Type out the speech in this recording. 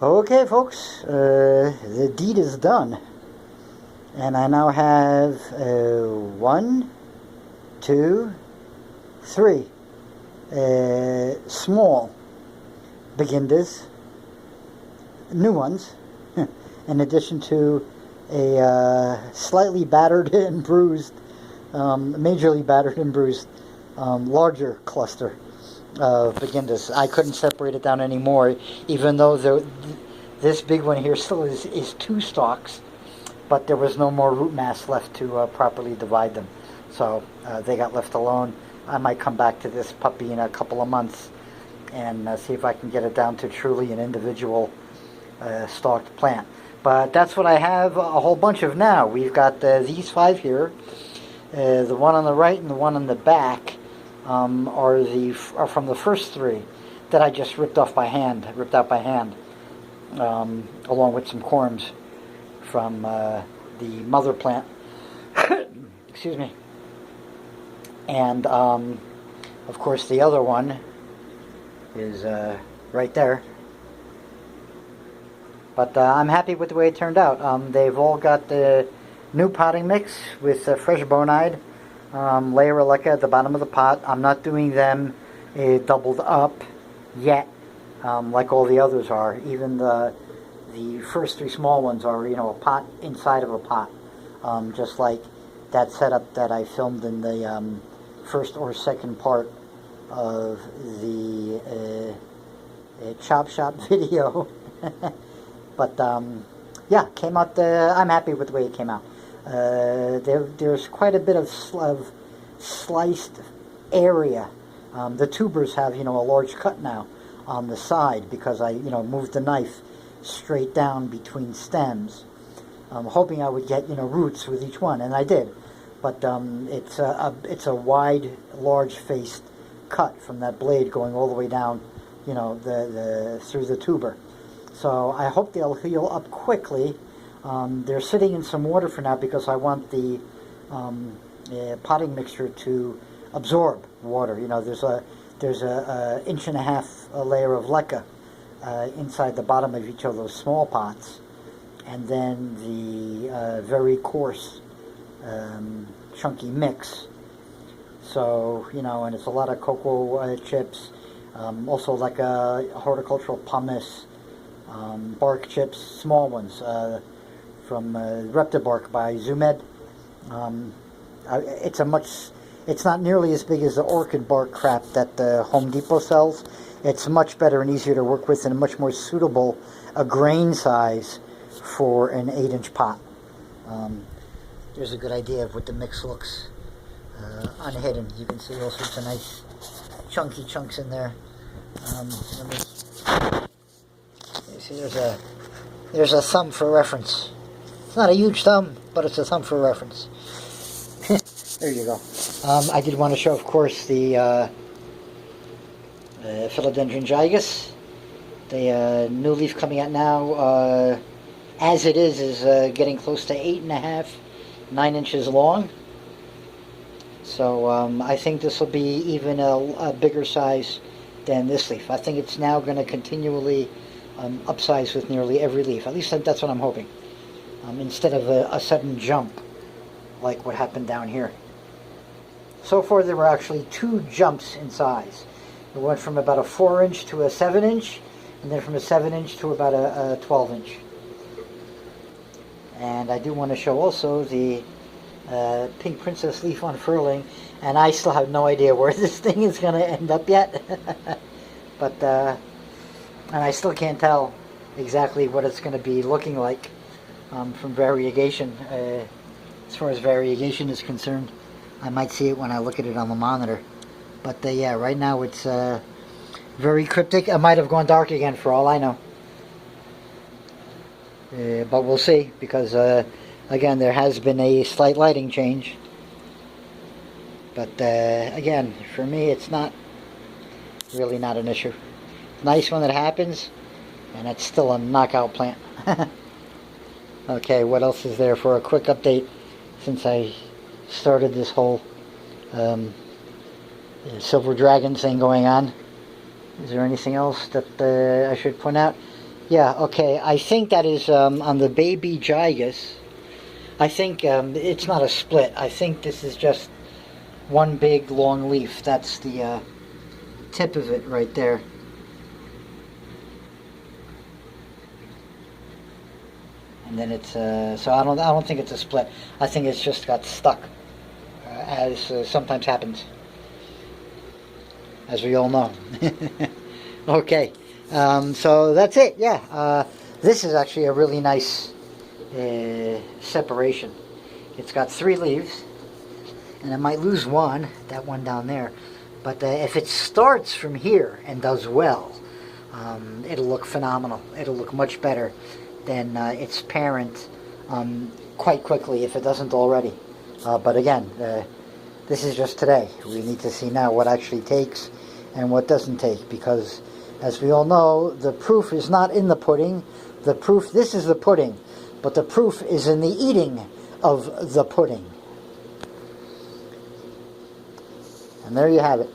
Okay, folks, the deed is done, and I now have 1, 2, 3 small bagindas, new ones, in addition to a slightly battered and bruised, majorly battered and bruised, larger cluster of bagindas. I couldn't separate it down anymore, even though this big one here still is 2 stalks, but there was no more root mass left to properly divide them. So they got left alone. I might come back to this puppy in a couple of months and see if I can get it down to truly an individual stalked plant. But that's what I have a whole bunch of now. We've got these 5 here. The one on the right and the one on the back are from the first 3 that I just ripped out by hand, along with some corms from the mother plant. Excuse me. And of course the other one is right there. But I'm happy with the way it turned out. They've all got the new potting mix with fresh bonide layer of leca at the bottom of the pot. I'm not doing them doubled up yet, like all the others are. Even the first 3 small ones are, a pot inside of a pot, just like that setup that I filmed in the first or second part of the Chop Shop video. But yeah, came out. I'm happy with the way it came out. There's quite a bit of sliced area. The tubers have, a large cut now on the side because I, moved the knife straight down between stems, hoping I would get, roots with each one, and I did. But it's a wide, large-faced cut from that blade going all the way down, through the tuber. So I hope they'll heal up quickly. They're sitting in some water for now because I want the potting mixture to absorb water. There's a 1.5 inch layer of leca inside the bottom of each of those small pots, and then the very coarse chunky mix. So and it's a lot of cocoa chips, also like a horticultural pumice, bark chips, small ones, from Reptibark by Zoomed. It's not nearly as big as the orchid bark crap that the Home Depot sells. It's much better and easier to work with and much more suitable a grain size for an 8-inch pot. There's a good idea of what the mix looks unhidden. You can see all sorts of nice chunky chunks in there. You see there's a thumb for reference. It's not a huge thumb, but it's a thumb for reference. There you go. I did want to show, of course, the Philodendron gigas. The new leaf coming out now, as it is getting close to 8.5, 9 inches long. So I think this will be even a bigger size than this leaf. I think it's now going to continually upsize with nearly every leaf. At least that's what I'm hoping. Instead of a sudden jump like what happened down here. So far there were actually 2 jumps in size. It went from about a 4-inch to a 7-inch, and then from a 7-inch to about a 12-inch. And I do want to show also the pink princess leaf unfurling, and I still have no idea where this thing is going to end up yet. But and I still can't tell exactly what it's going to be looking like from variegation. As far as variegation is concerned, I might see it when I look at it on the monitor. But yeah, right now it's very cryptic. It might have gone dark again for all I know. But we'll see, because again, there has been a slight lighting change. But again, for me, it's really not an issue. Nice when it happens, and it's still a knockout plant. Okay, what else is there for a quick update since I started this whole silver dragon thing going on? Is there anything else that I should point out? Yeah, okay. I think that is on the baby gigas. I think it's not a split. I think this is just one big long leaf. That's the tip of it right there. And then it's so I don't think it's a split. I think it's just got stuck, as sometimes happens, as we all know. Okay, so that's it. Yeah, this is actually a really nice separation. It's got 3 leaves, and I might lose one, that one down there. But if it starts from here and does well, it'll look phenomenal. It'll look much better than its parent quite quickly if it doesn't already. But again, this is just today. We need to see now what actually takes and what doesn't take, because as we all know, the proof is not in the pudding. The proof, this is the pudding, but the proof is in the eating of the pudding. And there you have it.